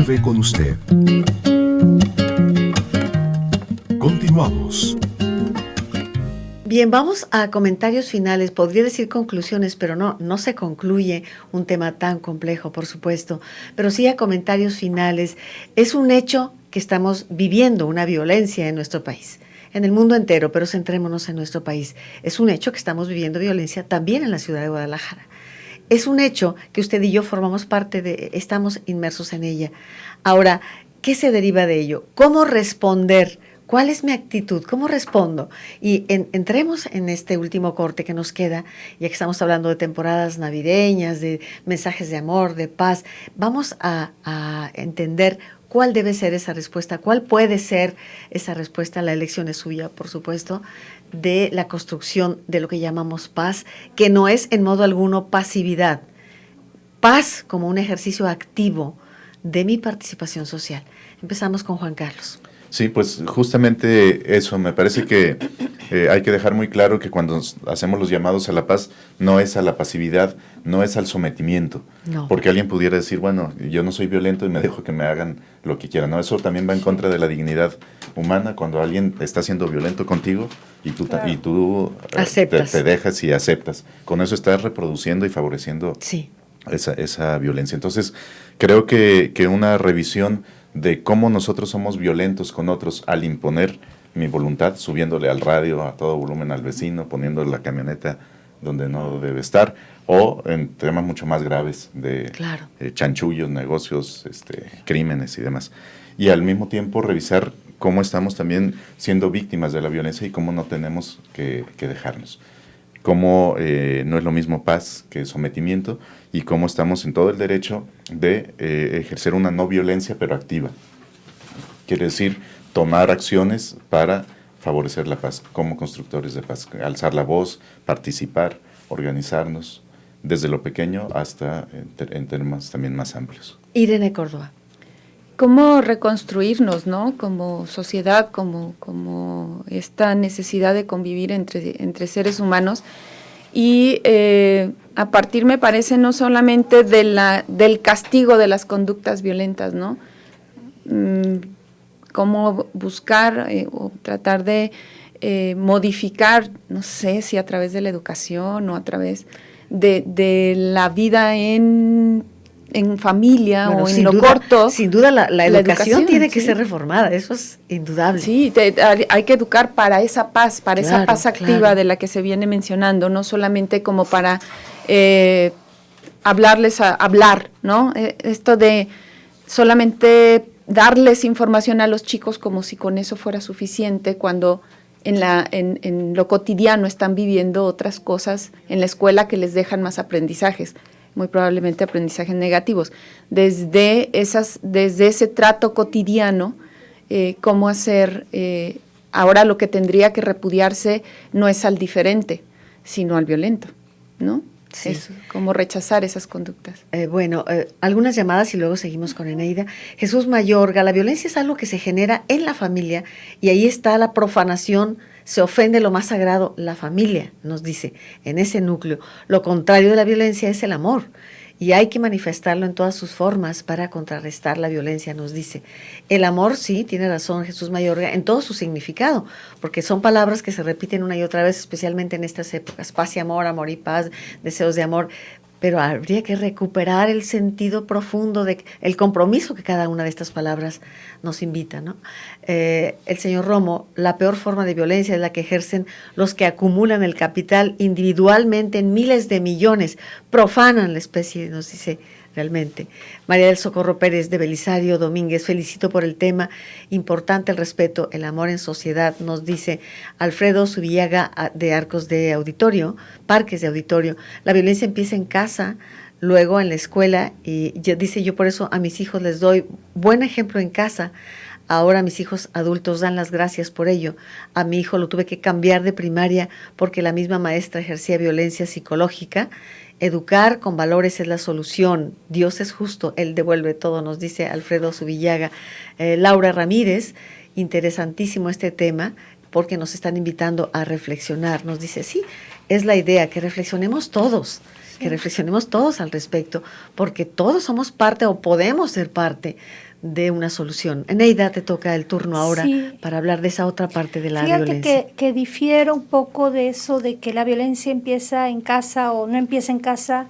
9 con usted. Continuamos. Bien, vamos a comentarios finales. Podría decir conclusiones, pero no se concluye un tema tan complejo, por supuesto. Pero sí a comentarios finales. Es un hecho que estamos viviendo una violencia en nuestro país, en el mundo entero, pero centrémonos en nuestro país. Es un hecho que estamos viviendo violencia también en la ciudad de Guadalajara. Es un hecho que usted y yo formamos parte estamos inmersos en ella. Ahora, ¿qué se deriva de ello? ¿Cómo responder? ¿Cuál es mi actitud? ¿Cómo respondo? Y entremos en este último corte que nos queda, ya que estamos hablando de temporadas navideñas, de mensajes de amor, de paz. Vamos a entender cuál debe ser esa respuesta, cuál puede ser esa respuesta. La elección es suya, por supuesto, de la construcción de lo que llamamos paz, que no es en modo alguno pasividad. Paz como un ejercicio activo de mi participación social. Empezamos con Juan Carlos. Sí, pues justamente eso, me parece que hay que dejar muy claro que cuando hacemos los llamados a la paz, no es a la pasividad, no es al sometimiento, no. Porque alguien pudiera decir, bueno, yo no soy violento y me dejo que me hagan lo que quieran, ¿no? Eso también va en contra de la dignidad humana, cuando alguien está siendo violento contigo y tú te dejas y aceptas, con eso estás reproduciendo y favoreciendo esa violencia. Entonces, creo que una revisión de cómo nosotros somos violentos con otros al imponer mi voluntad, subiéndole al radio a todo volumen al vecino, poniendo la camioneta donde no debe estar, o en temas mucho más graves de chanchullos, negocios, crímenes y demás. Y al mismo tiempo revisar cómo estamos también siendo víctimas de la violencia y cómo no tenemos que dejarnos. Cómo no es lo mismo paz que sometimiento y cómo estamos en todo el derecho de ejercer una no violencia pero activa. Quiere decir tomar acciones para favorecer la paz como constructores de paz, alzar la voz, participar, organizarnos desde lo pequeño hasta en temas también más amplios. Irene Córdoba. ¿Cómo reconstruirnos, ¿no? Como sociedad, como esta necesidad de convivir entre seres humanos y a partir, me parece, no solamente del castigo de las conductas violentas, ¿no? Cómo buscar o tratar de modificar, no sé si a través de la educación o a través de la vida en familia o en lo corto. Sin duda la educación tiene que ser reformada, eso es indudable. Sí, hay que educar para esa paz, esa paz activa de la que se viene mencionando, no solamente como para hablarles a hablar, ¿no? Esto de solamente darles información a los chicos como si con eso fuera suficiente, cuando en lo cotidiano están viviendo otras cosas en la escuela que les dejan más aprendizajes, muy probablemente aprendizajes negativos. Desde ese trato cotidiano, cómo hacer, ahora lo que tendría que repudiarse no es al diferente, sino al violento, ¿no? Sí. Eso, cómo rechazar esas conductas. Algunas llamadas y luego seguimos con Eneida. Jesús Mayorga, la violencia es algo que se genera en la familia y ahí está la profanación, se ofende lo más sagrado, la familia, nos dice, en ese núcleo. Lo contrario de la violencia es el amor y hay que manifestarlo en todas sus formas para contrarrestar la violencia, nos dice. El amor, sí, tiene razón Jesús Mayorga, en todo su significado, porque son palabras que se repiten una y otra vez, especialmente en estas épocas, paz y amor, amor y paz, deseos de amor, pero habría que recuperar el sentido profundo el compromiso que cada una de estas palabras nos invita, ¿no? El señor Romo, la peor forma de violencia es la que ejercen los que acumulan el capital individualmente en miles de millones, profanan la especie, nos dice realmente. María del Socorro Pérez de Belisario Domínguez, felicito por el tema, importante el respeto, el amor en sociedad, nos dice Alfredo Subillaga de Arcos de Auditorio, Parques de Auditorio, la violencia empieza en casa, luego en la escuela, y dice yo por eso a mis hijos les doy buen ejemplo en casa. Ahora mis hijos adultos dan las gracias por ello. A mi hijo lo tuve que cambiar de primaria porque la misma maestra ejercía violencia psicológica. Educar con valores es la solución. Dios es justo, Él devuelve todo, nos dice Alfredo Subillaga. Laura Ramírez, interesantísimo este tema porque nos están invitando a reflexionar. Nos dice, sí, es la idea, que reflexionemos todos, que reflexionemos todos al respecto, porque todos somos parte o podemos ser parte de una solución. Eneida, te toca el turno ahora para hablar de esa otra parte de la violencia. Fíjate que difiero un poco de eso de que la violencia empieza en casa o no empieza en casa.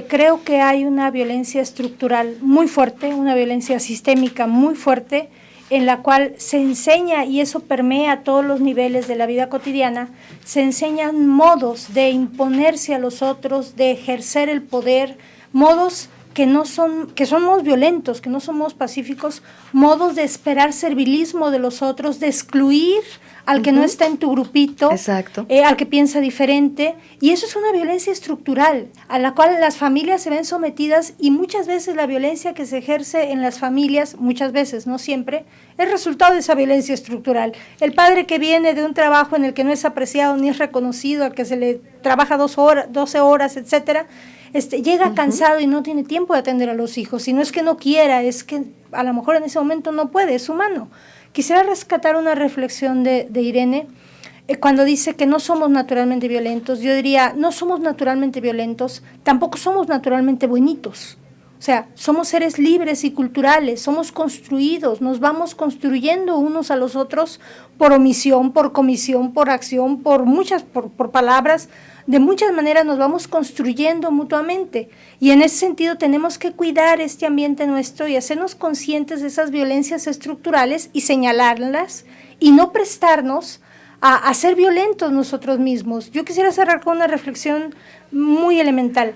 Creo que hay una violencia estructural muy fuerte, una violencia sistémica muy fuerte, en la cual se enseña, y eso permea todos los niveles de la vida cotidiana, se enseñan modos de imponerse a los otros, de ejercer el poder, modos que somos violentos, que no somos pacíficos, modos de esperar servilismo de los otros, de excluir al que no está en tu grupito, al que piensa diferente, y eso es una violencia estructural, a la cual las familias se ven sometidas, y muchas veces la violencia que se ejerce en las familias, muchas veces, no siempre, es resultado de esa violencia estructural. El padre que viene de un trabajo en el que no es apreciado ni es reconocido, al que se le trabaja 12 horas, etcétera, llega cansado y no tiene tiempo de atender a los hijos, y no es que no quiera, es que a lo mejor en ese momento no puede, es humano. Quisiera rescatar una reflexión de Irene, cuando dice que no somos naturalmente violentos. Yo diría, no somos naturalmente violentos, tampoco somos naturalmente buenitos. O sea, somos seres libres y culturales, somos construidos, nos vamos construyendo unos a los otros por omisión, por comisión, por acción, por palabras. De muchas maneras nos vamos construyendo mutuamente, y en ese sentido tenemos que cuidar este ambiente nuestro y hacernos conscientes de esas violencias estructurales y señalarlas, y no prestarnos a ser violentos nosotros mismos. Yo quisiera cerrar con una reflexión muy elemental.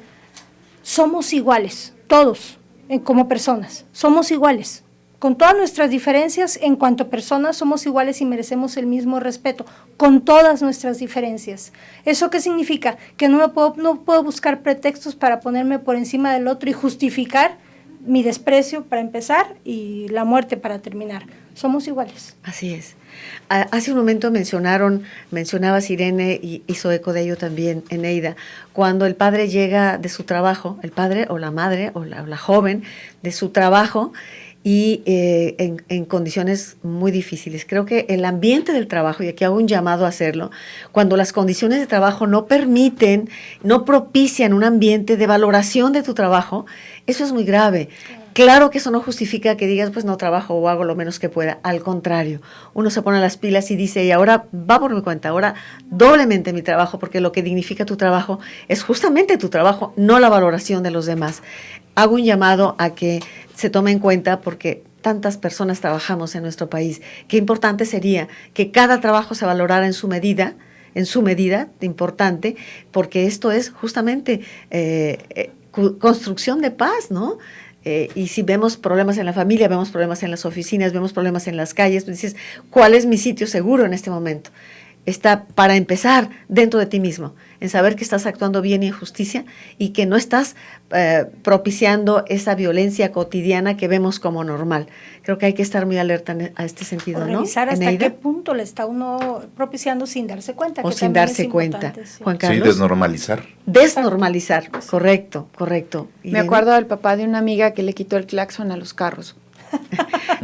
Somos iguales, todos, como personas, somos iguales. Con todas nuestras diferencias, en cuanto a personas, somos iguales y merecemos el mismo respeto, con todas nuestras diferencias. ¿Eso qué significa? Que no puedo buscar pretextos para ponerme por encima del otro y justificar mi desprecio para empezar y la muerte para terminar. Somos iguales. Así es. Hace un momento mencionabas, Irene, y hizo eco de ello también Eneida, cuando el padre llega de su trabajo, el padre o la madre o la joven de su trabajo, y en condiciones muy difíciles. Creo que el ambiente del trabajo, y aquí hago un llamado a hacerlo, cuando las condiciones de trabajo no permiten, no propician un ambiente de valoración de tu trabajo, eso es muy grave. Claro que eso no justifica que digas, pues no trabajo o hago lo menos que pueda. Al contrario, uno se pone las pilas y dice, y ahora va por mi cuenta, ahora doblemente mi trabajo, porque lo que dignifica tu trabajo es justamente tu trabajo, no la valoración de los demás. Hago un llamado a que se tome en cuenta, porque tantas personas trabajamos en nuestro país. Qué importante sería que cada trabajo se valorara en su medida importante, porque esto es justamente construcción de paz, ¿no? Y si vemos problemas en la familia, vemos problemas en las oficinas, vemos problemas en las calles, pues dices, ¿cuál es mi sitio seguro en este momento? Está, para empezar, dentro de ti mismo, en saber que estás actuando bien y en justicia, y que no estás propiciando esa violencia cotidiana que vemos como normal. Creo que hay que estar muy alerta a este sentido, ¿no? Revisar hasta qué punto le está uno propiciando sin darse cuenta. O sin darse cuenta. Sí. Juan Carlos. Sí, desnormalizar. Desnormalizar, correcto. Me acuerdo del papá de una amiga que le quitó el claxon a los carros.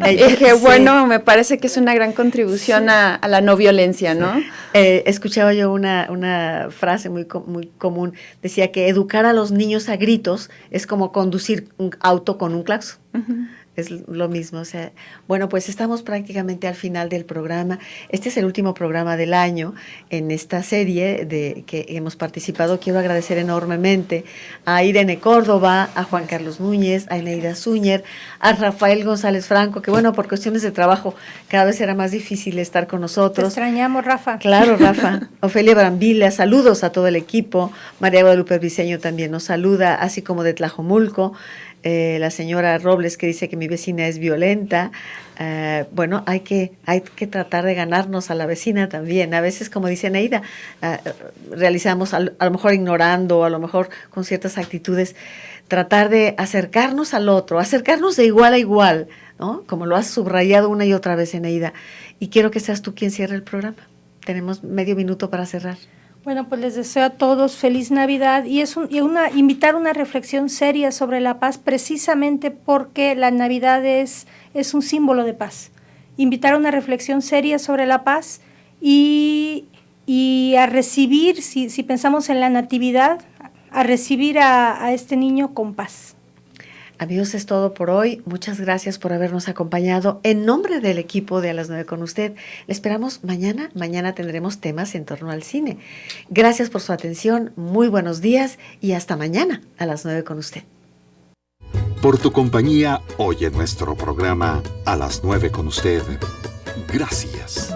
Dije, bueno, me parece que es una gran contribución a la no violencia, ¿no? Escuchaba yo una frase muy común, decía que educar a los niños a gritos es como conducir un auto con un claxon. Uh-huh. Es lo mismo, o sea, bueno, pues estamos prácticamente al final del programa. Este es el último programa del año en esta serie de que hemos participado. Quiero agradecer enormemente a Irene Córdoba, a Juan Carlos Núñez, a Eneida Zúñer, a Rafael González Franco, que bueno, por cuestiones de trabajo cada vez era más difícil estar con nosotros. Te extrañamos, Rafa. Claro, Rafa. Ofelia Brambila, saludos a todo el equipo. María Guadalupe Briceño también nos saluda, así como de Tlajomulco. La señora Robles, que dice que mi vecina es violenta. Bueno, hay que tratar de ganarnos a la vecina también. A veces, como dice Neida, realizamos a lo mejor ignorando, a lo mejor con ciertas actitudes, tratar de acercarnos al otro, acercarnos de igual a igual, ¿no? Como lo has subrayado una y otra vez, Neida. Y quiero que seas tú quien cierre el programa. Tenemos medio minuto para cerrar. Bueno, pues les deseo a todos feliz Navidad, y invitar una reflexión seria sobre la paz, precisamente porque la Navidad es un símbolo de paz. Invitar a una reflexión seria sobre la paz y a recibir, si pensamos en la natividad, recibir a este niño con paz. Amigos, es todo por hoy. Muchas gracias por habernos acompañado. En nombre del equipo de A las 9 con usted, le esperamos mañana. Mañana tendremos temas en torno al cine. Gracias por su atención, muy buenos días y hasta mañana a las 9 con usted. Por tu compañía, hoy en nuestro programa A las 9 con usted. Gracias.